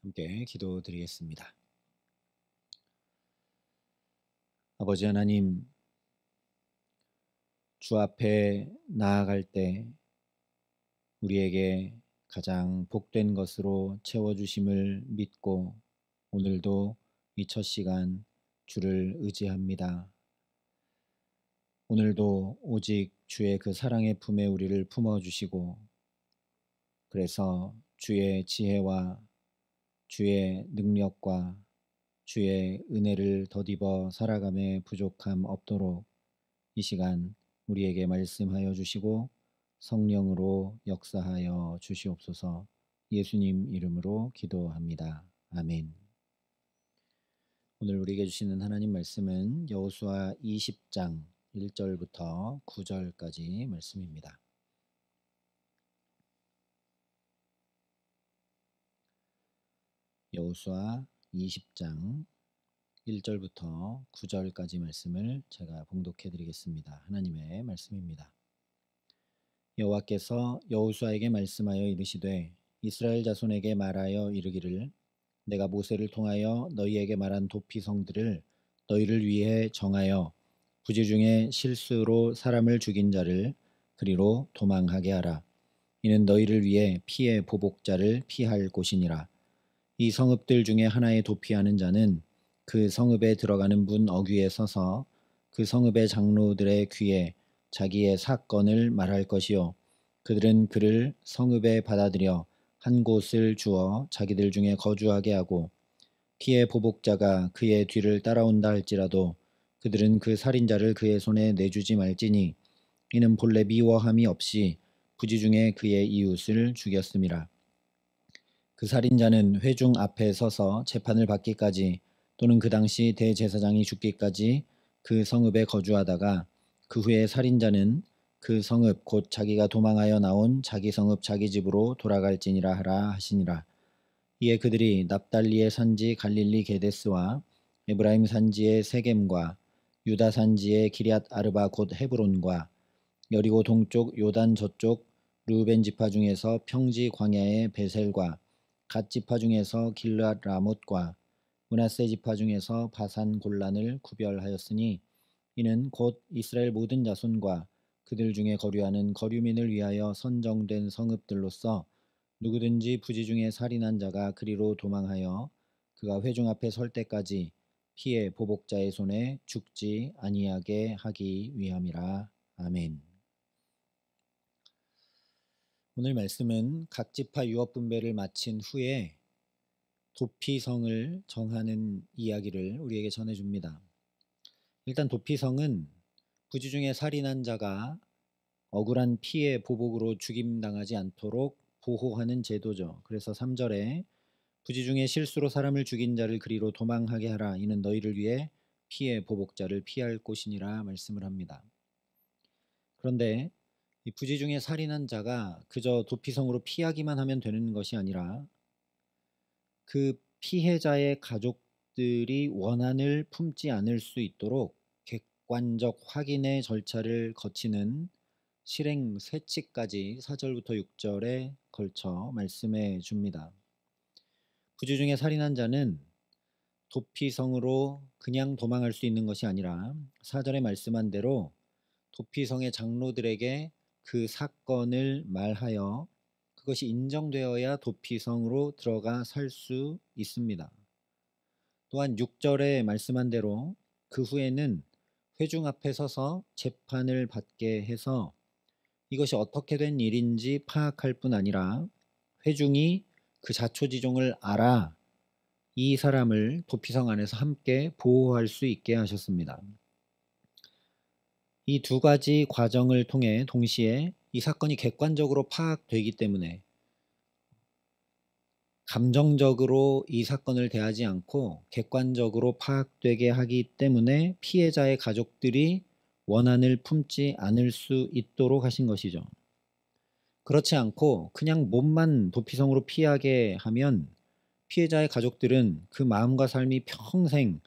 함께 기도드리겠습니다. 아버지 하나님, 주 앞에 나아갈 때 우리에게 가장 복된 것으로 채워주심을 믿고 오늘도 이 첫 시간 주를 의지합니다. 오늘도 오직 주의 그 사랑의 품에 우리를 품어주시고, 그래서 주의 지혜와 주의 능력과 주의 은혜를 덧입어 살아감에 부족함 없도록 이 시간 우리에게 말씀하여 주시고 성령으로 역사하여 주시옵소서. 예수님 이름으로 기도합니다. 아멘. 오늘 우리에게 주시는 하나님 말씀은 여호수아 20장 1절부터 9절까지 말씀입니다. 여호수아 20장 1절부터 9절까지 말씀을 제가 봉독해 드리겠습니다. 하나님의 말씀입니다. 여호와께서 여호수아에게 말씀하여 이르시되 이스라엘 자손에게 말하여 이르기를 내가 모세를 통하여 너희에게 말한 도피성들을 너희를 위해 정하여 부지 중에 실수로 사람을 죽인 자를 그리로 도망하게 하라. 이는 너희를 위해 피의 보복자를 피할 곳이니라. 이 성읍들 중에 하나에 도피하는 자는 그 성읍에 들어가는 문 어귀에 서서 그 성읍의 장로들의 귀에 자기의 사건을 말할 것이요 그들은 그를 성읍에 받아들여 한 곳을 주어 자기들 중에 거주하게 하고 피의 보복자가 그의 뒤를 따라온다 할지라도 그들은 그 살인자를 그의 손에 내주지 말지니 이는 본래 미워함이 없이 부지 중에 그의 이웃을 죽였음이라. 그 살인자는 회중 앞에 서서 재판을 받기까지 또는 그 당시 대제사장이 죽기까지 그 성읍에 거주하다가 그 후에 살인자는 그 성읍 곧 자기가 도망하여 나온 자기 성읍 자기 집으로 돌아갈지니라 하라 하시니라. 이에 그들이 납달리의 산지 갈릴리 게데스와 에브라임 산지의 세겜과 유다 산지의 기럇 아르바 곧 헤브론과 여리고 동쪽 요단 저쪽 르우벤 지파 중에서 평지 광야의 베셀과 갓 지파 중에서 길르앗 라못과 므낫세 지파 중에서 바산 골란을 구별하였으니 이는 곧 이스라엘 모든 자손과 그들 중에 거류하는 거류민을 위하여 선정된 성읍들로서 누구든지 부지 중에 살인한 자가 그리로 도망하여 그가 회중 앞에 설 때까지 피의 보복자의 손에 죽지 아니하게 하기 위함이라. 아멘. 오늘 말씀은 각 지파 유업 분배를 마친 후에 도피성을 정하는 이야기를 우리에게 전해줍니다. 일단 도피성은 부지 중에 살인한 자가 억울한 피해 보복으로 죽임당하지 않도록 보호하는 제도죠. 그래서 3절에 부지 중에 실수로 사람을 죽인 자를 그리로 도망하게 하라. 이는 너희를 위해 피해 보복자를 피할 곳이니라 말씀을 합니다. 그런데 이 부지 중에 살인한 자가 그저 도피성으로 피하기만 하면 되는 것이 아니라 그 피해자의 가족들이 원한을 품지 않을 수 있도록 객관적 확인의 절차를 거치는 실행 쇠치까지 4절부터 6절에 걸쳐 말씀해 줍니다. 부지 중에 살인한 자는 도피성으로 그냥 도망할 수 있는 것이 아니라 4절에 말씀한 대로 도피성의 장로들에게 그 사건을 말하여 그것이 인정되어야 도피성으로 들어가 살 수 있습니다. 또한 6절에 말씀한 대로 그 후에는 회중 앞에 서서 재판을 받게 해서 이것이 어떻게 된 일인지 파악할 뿐 아니라 회중이 그 자초지종을 알아 이 사람을 도피성 안에서 함께 보호할 수 있게 하셨습니다. 이 두 가지 과정을 통해 동시에 이 사건이 객관적으로 파악되기 때문에 감정적으로 이 사건을 대하지 않고 객관적으로 파악되게 하기 때문에 피해자의 가족들이 원한을 품지 않을 수 있도록 하신 것이죠. 그렇지 않고 그냥 몸만 도피성으로 피하게 하면 피해자의 가족들은 그 마음과 삶이 평생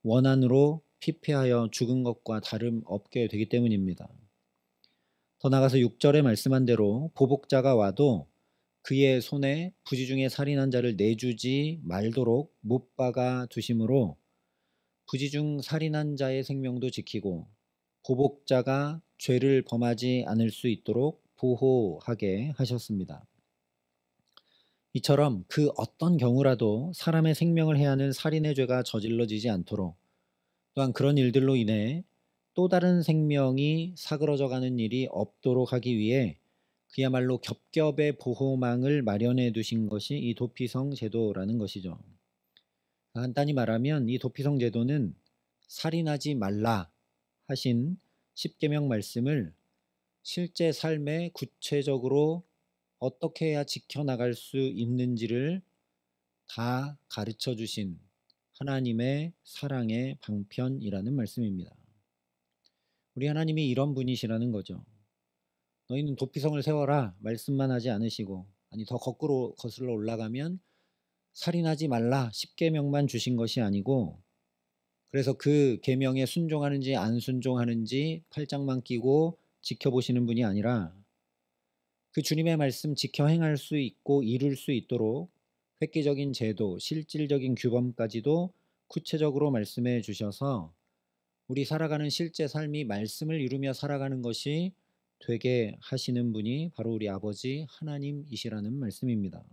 원한으로 피폐하여 죽은 것과 다름없게 되기 때문입니다. 더 나아가서 6절에 말씀한 대로 보복자가 와도 그의 손에 부지 중에 살인한 자를 내주지 말도록 못 박아 두심으로 부지 중 살인한 자의 생명도 지키고 보복자가 죄를 범하지 않을 수 있도록 보호하게 하셨습니다. 이처럼 그 어떤 경우라도 사람의 생명을 해하는 살인의 죄가 저질러지지 않도록, 또한 그런 일들로 인해 또 다른 생명이 사그러져 가는 일이 없도록 하기 위해 그야말로 겹겹의 보호망을 마련해 두신 것이 이 도피성 제도라는 것이죠. 간단히 말하면 이 도피성 제도는 살인하지 말라 하신 십계명 말씀을 실제 삶에 구체적으로 어떻게 해야 지켜나갈 수 있는지를 다 가르쳐 주신 하나님의 사랑의 방편이라는 말씀입니다. 우리 하나님이 이런 분이시라는 거죠. 너희는 도피성을 세워라 말씀만 하지 않으시고, 아니 더 거꾸로 거슬러 올라가면 살인하지 말라 십계명만 주신 것이 아니고, 그래서 그 계명에 순종하는지 안 순종하는지 팔짱만 끼고 지켜보시는 분이 아니라 그 주님의 말씀 지켜 행할 수 있고 이룰 수 있도록 획기적인 제도, 실질적인 규범까지도 구체적으로 말씀해 주셔서 우리 살아가는 실제 삶이 말씀을 이루며 살아가는 것이 되게 하시는 분이 바로 우리 아버지 하나님이시라는 말씀입니다.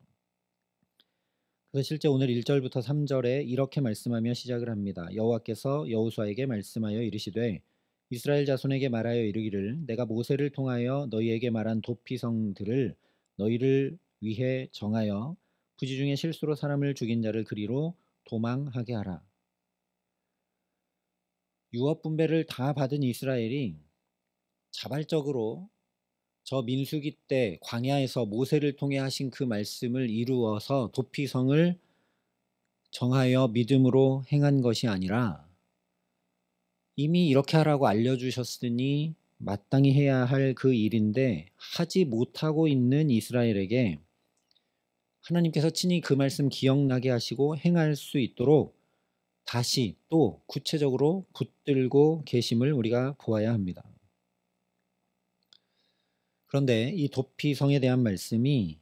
그래서 실제 오늘 1절부터 3절에 이렇게 말씀하며 시작을 합니다. 여호와께서 여호수아에게 말씀하여 이르시되 이스라엘 자손에게 말하여 이르기를 내가 모세를 통하여 너희에게 말한 도피성들을 너희를 위해 정하여 부지 중에 실수로 사람을 죽인 자를 그리로 도망하게 하라. 유업 분배를 다 받은 이스라엘이 자발적으로 저 민수기 때 광야에서 모세를 통해 하신 그 말씀을 이루어서 도피성을 정하여 믿음으로 행한 것이 아니라 이미 이렇게 하라고 알려주셨으니 마땅히 해야 할 그 일인데 하지 못하고 있는 이스라엘에게 하나님께서 친히 그 말씀 기억나게 하시고 행할 수 있도록 다시 또 구체적으로 붙들고 계심을 우리가 보아야 합니다. 그런데 이 도피성에 대한 말씀이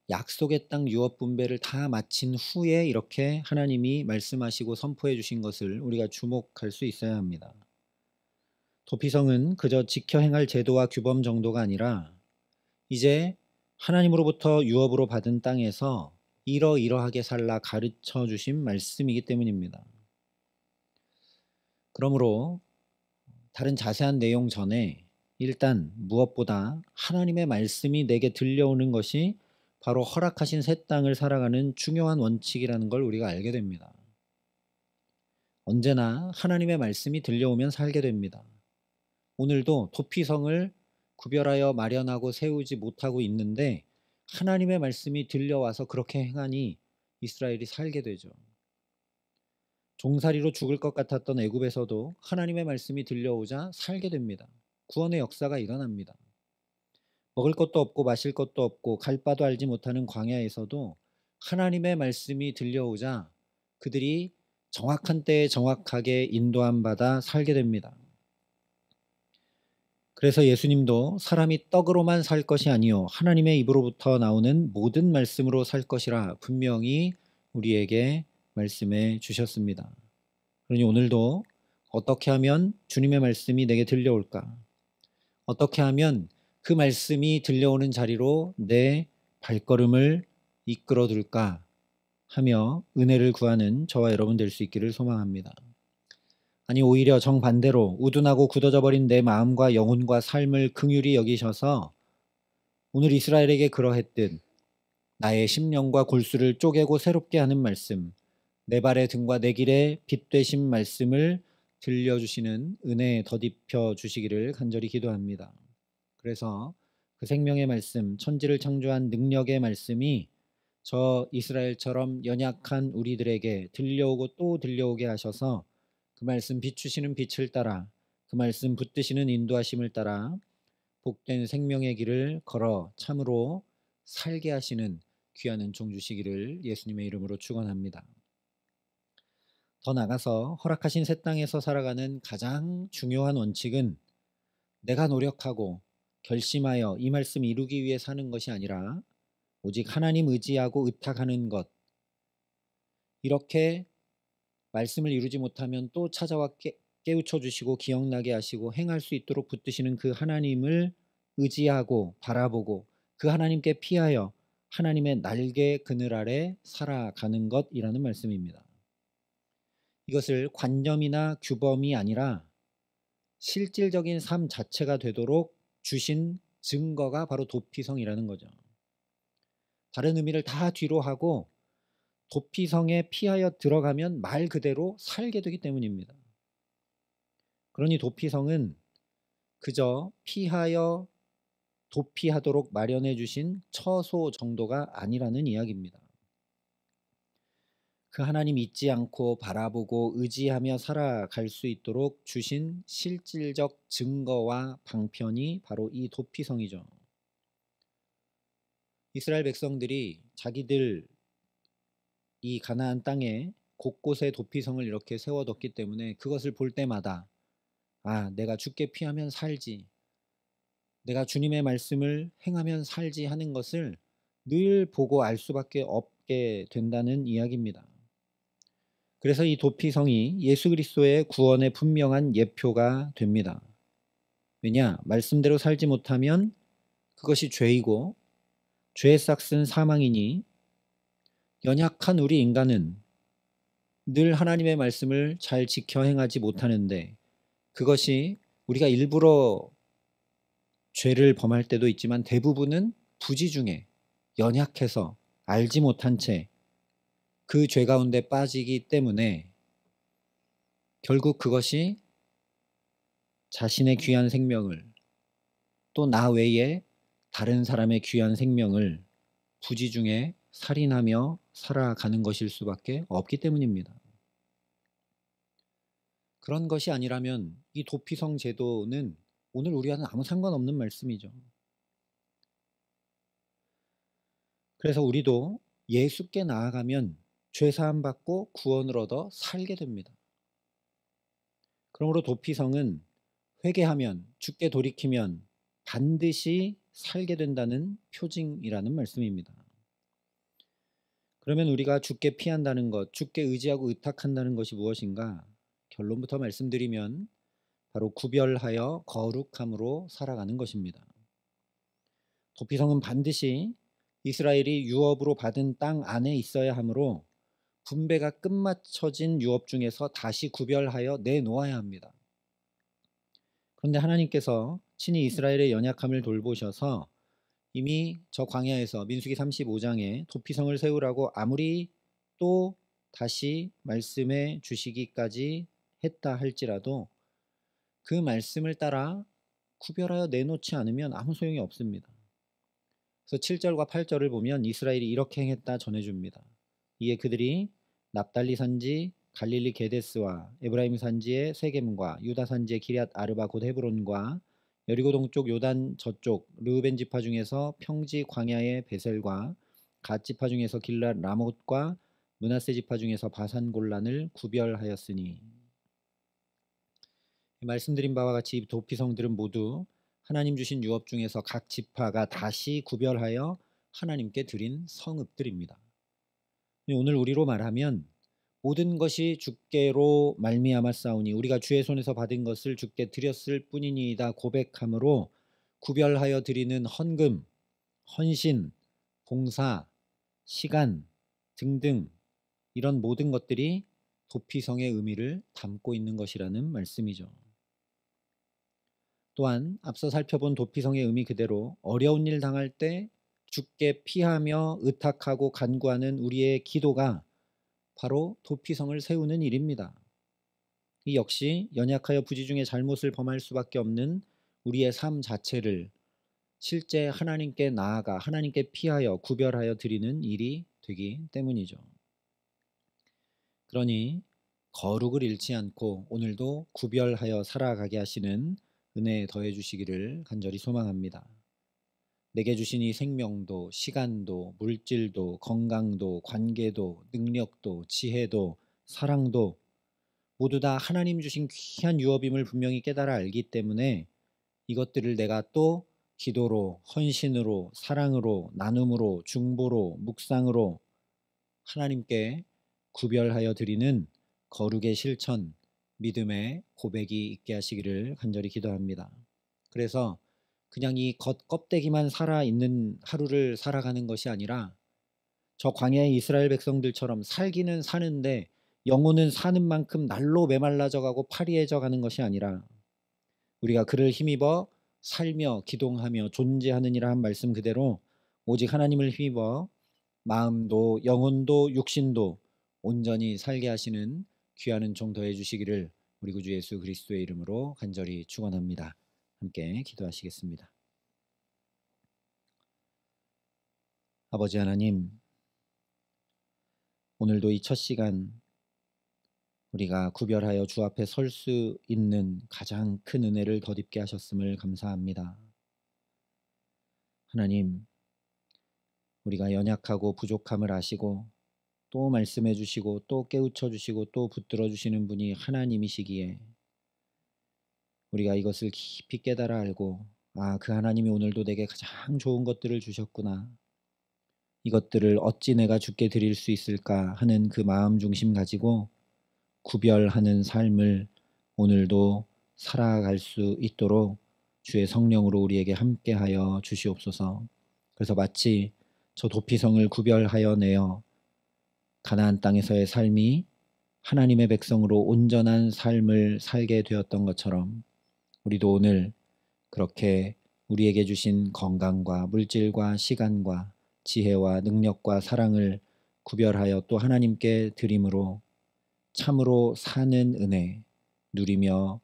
약속의 땅 유업 분배를 다 마친 후에 이렇게 하나님이 말씀하시고 선포해 주신 것을 우리가 주목할 수 있어야 합니다. 도피성은 그저 지켜 행할 제도와 규범 정도가 아니라 이제 하나님으로부터 유업으로 받은 땅에서 이러이러하게 살라 가르쳐 주신 말씀이기 때문입니다. 그러므로 다른 자세한 내용 전에 일단 무엇보다 하나님의 말씀이 내게 들려오는 것이 바로 허락하신 새 땅을 살아가는 중요한 원칙이라는 걸 우리가 알게 됩니다. 언제나 하나님의 말씀이 들려오면 살게 됩니다. 오늘도 도피성을 구별하여 마련하고 세우지 못하고 있는데 하나님의 말씀이 들려와서 그렇게 행하니 이스라엘이 살게 되죠. 종살이로 죽을 것 같았던 애굽에서도 하나님의 말씀이 들려오자 살게 됩니다. 구원의 역사가 일어납니다. 먹을 것도 없고 마실 것도 없고 갈 바도 알지 못하는 광야에서도 하나님의 말씀이 들려오자 그들이 정확한 때에 정확하게 인도함 받아 살게 됩니다. 그래서 예수님도 사람이 떡으로만 살 것이 아니요 하나님의 입으로부터 나오는 모든 말씀으로 살 것이라 분명히 우리에게 말씀해 주셨습니다. 그러니 오늘도 어떻게 하면 주님의 말씀이 내게 들려올까? 어떻게 하면 그 말씀이 들려오는 자리로 내 발걸음을 이끌어 둘까 하며 은혜를 구하는 저와 여러분 될 수 있기를 소망합니다. 아니 오히려 정반대로 우둔하고 굳어져 버린 내 마음과 영혼과 삶을 긍휼히 여기셔서 오늘 이스라엘에게 그러했듯 나의 심령과 골수를 쪼개고 새롭게 하는 말씀, 내 발의 등과 내 길의 빛 되신 말씀을 들려주시는 은혜에 덧입혀 주시기를 간절히 기도합니다. 그래서 그 생명의 말씀, 천지를 창조한 능력의 말씀이 저 이스라엘처럼 연약한 우리들에게 들려오고 또 들려오게 하셔서 그 말씀 비추시는 빛을 따라 그 말씀 붙드시는 인도하심을 따라 복된 생명의 길을 걸어 참으로 살게 하시는 귀한 은총 주시기를 예수님의 이름으로 축원합니다. 더 나아가서 허락하신 새 땅에서 살아가는 가장 중요한 원칙은 내가 노력하고 결심하여 이 말씀 이루기 위해 사는 것이 아니라 오직 하나님 의지하고 의탁하는 것, 이렇게 말씀을 이루지 못하면 또 찾아와 깨우쳐 주시고 기억나게 하시고 행할 수 있도록 붙드시는 그 하나님을 의지하고 바라보고 그 하나님께 피하여 하나님의 날개 그늘 아래 살아가는 것이라는 말씀입니다. 이것을 관념이나 규범이 아니라 실질적인 삶 자체가 되도록 주신 증거가 바로 도피성이라는 거죠. 다른 의미를 다 뒤로 하고 도피성에 피하여 들어가면 말 그대로 살게 되기 때문입니다. 그러니 도피성은 그저 피하여 도피하도록 마련해 주신 처소 정도가 아니라는 이야기입니다. 그 하나님 잊지 않고 바라보고 의지하며 살아갈 수 있도록 주신 실질적 증거와 방편이 바로 이 도피성이죠. 이스라엘 백성들이 자기들 이 가나안 땅에 곳곳에 도피성을 이렇게 세워뒀기 때문에 그것을 볼 때마다 내가 주께 피하면 살지, 내가 주님의 말씀을 행하면 살지 하는 것을 늘 보고 알 수밖에 없게 된다는 이야기입니다. 그래서 이 도피성이 예수 그리스도의 구원의 분명한 예표가 됩니다. 왜냐? 말씀대로 살지 못하면 그것이 죄이고 죄의 싹은 사망이니 연약한 우리 인간은 늘 하나님의 말씀을 잘 지켜 행하지 못하는데 그것이 우리가 일부러 죄를 범할 때도 있지만 대부분은 부지 중에 연약해서 알지 못한 채 그 죄 가운데 빠지기 때문에 결국 그것이 자신의 귀한 생명을 또 나 외에 다른 사람의 귀한 생명을 부지 중에 살인하며 살아가는 것일 수밖에 없기 때문입니다. 그런 것이 아니라면 이 도피성 제도는 오늘 우리와는 아무 상관없는 말씀이죠. 그래서 우리도 예수께 나아가면 죄사함 받고 구원을 얻어 살게 됩니다. 그러므로 도피성은 회개하면 주께 돌이키면 반드시 살게 된다는 표징이라는 말씀입니다. 그러면 우리가 주께 피한다는 것, 주께 의지하고 의탁한다는 것이 무엇인가? 결론부터 말씀드리면 바로 구별하여 거룩함으로 살아가는 것입니다. 도피성은 반드시 이스라엘이 유업으로 받은 땅 안에 있어야 하므로 분배가 끝마쳐진 유업 중에서 다시 구별하여 내놓아야 합니다. 그런데 하나님께서 친히 이스라엘의 연약함을 돌보셔서 이미 저 광야에서 민수기 35장에 도피성을 세우라고 아무리 또 다시 말씀해 주시기까지 했다 할지라도 그 말씀을 따라 구별하여 내놓지 않으면 아무 소용이 없습니다. 그래서 7절과 8절을 보면 이스라엘이 이렇게 행했다 전해줍니다. 이에 그들이 납달리 산지 갈릴리 게데스와 에브라임 산지의 세겜과 유다 산지의 기럇 아르바 곧 헤브론과 여리고 동쪽 요단 저쪽 르우벤 지파 중에서 평지 광야의 베셀과 갓 지파 중에서 길랏 라못과 므낫세 지파 중에서 바산 골란을 구별하였으니, 말씀드린 바와 같이 이 도피성들은 모두 하나님 주신 유업 중에서 각 지파가 다시 구별하여 하나님께 드린 성읍들입니다. 오늘 우리로 말하면 모든 것이 주께로 말미암아 싸우니 우리가 주의 손에서 받은 것을 주께 드렸을 뿐이니이다 고백함으로 구별하여 드리는 헌금, 헌신, 봉사, 시간 등등 이런 모든 것들이 도피성의 의미를 담고 있는 것이라는 말씀이죠. 또한 앞서 살펴본 도피성의 의미 그대로 어려운 일 당할 때 주께 피하며 의탁하고 간구하는 우리의 기도가 바로 도피성을 세우는 일입니다. 이 역시 연약하여 부지 중에 잘못을 범할 수밖에 없는 우리의 삶 자체를 실제 하나님께 나아가 하나님께 피하여 구별하여 드리는 일이 되기 때문이죠. 그러니 거룩을 잃지 않고 오늘도 구별하여 살아가게 하시는 은혜 더해 주시기를 간절히 소망합니다. 내게 주신 이 생명도, 시간도, 물질도, 건강도, 관계도, 능력도, 지혜도, 사랑도 모두 다 하나님 주신 귀한 유업임을 분명히 깨달아 알기 때문에 이것들을 내가 또 기도로, 헌신으로, 사랑으로, 나눔으로, 중보로, 묵상으로 하나님께 구별하여 드리는 거룩의 실천, 믿음의 고백이 있게 하시기를 간절히 기도합니다. 그래서 그냥 이 겉껍데기만 살아있는 하루를 살아가는 것이 아니라 저 광야의 이스라엘 백성들처럼 살기는 사는데 영혼은 사는 만큼 날로 메말라져 가고 파리해져 가는 것이 아니라 우리가 그를 힘입어 살며 기동하며 존재하느니라 한 말씀 그대로 오직 하나님을 힘입어 마음도 영혼도 육신도 온전히 살게 하시는 귀한 은총 더해 주시기를 우리 구주 예수 그리스도의 이름으로 간절히 축원합니다. 함께 기도하시겠습니다. 아버지 하나님, 오늘도 이 첫 시간 우리가 구별하여 주 앞에 설 수 있는 가장 큰 은혜를 덧입게 하셨음을 감사합니다. 하나님, 우리가 연약하고 부족함을 아시고 또 말씀해 주시고 또 깨우쳐 주시고 또 붙들어 주시는 분이 하나님이시기에 우리가 이것을 깊이 깨달아 알고 그 하나님이 오늘도 내게 가장 좋은 것들을 주셨구나. 이것들을 어찌 내가 주께 드릴 수 있을까 하는 그 마음 중심 가지고 구별하는 삶을 오늘도 살아갈 수 있도록 주의 성령으로 우리에게 함께하여 주시옵소서. 그래서 마치 저 도피성을 구별하여 내어 가나안 땅에서의 삶이 하나님의 백성으로 온전한 삶을 살게 되었던 것처럼 우리도 오늘 그렇게 우리에게 주신 건강과 물질과 시간과 지혜와 능력과 사랑을 구별하여 또 하나님께 드림으로 참으로 사는 은혜 누리며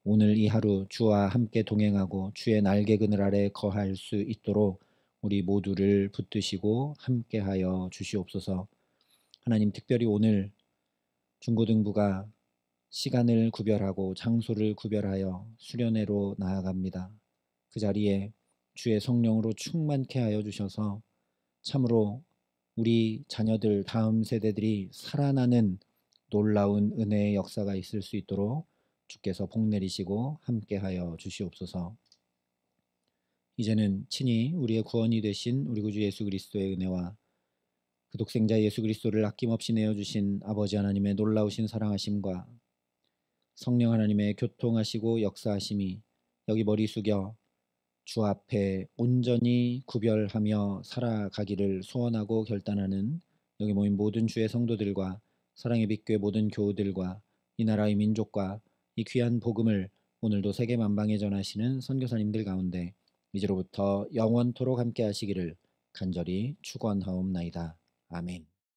오늘 이 하루 주와 함께 동행하고 주의 날개 그늘 아래 거할 수 있도록 우리 모두를 붙드시고 함께하여 주시옵소서. 하나님, 특별히 오늘 중고등부가 시간을 구별하고 장소를 구별하여 수련회로 나아갑니다. 그 자리에 주의 성령으로 충만케 하여 주셔서 참으로 우리 자녀들 다음 세대들이 살아나는 놀라운 은혜의 역사가 있을 수 있도록 주께서 복 내리시고 함께하여 주시옵소서. 이제는 친히 우리의 구원이 되신 우리 구주 예수 그리스도의 은혜와 그 독생자 예수 그리스도를 아낌없이 내어주신 아버지 하나님의 놀라우신 사랑하심과 성령 하나님의 교통하시고 역사하심이 여기 머리 숙여 주 앞에 온전히 구별하며 살아가기를 소원하고 결단하는 여기 모인 모든 주의 성도들과 사랑의 빛교회 모든 교우들과 이 나라의 민족과 이 귀한 복음을 오늘도 세계 만방에 전하시는 선교사님들 가운데 이제로부터 영원토록 함께 하시기를 간절히 축원하옵나이다. 아멘.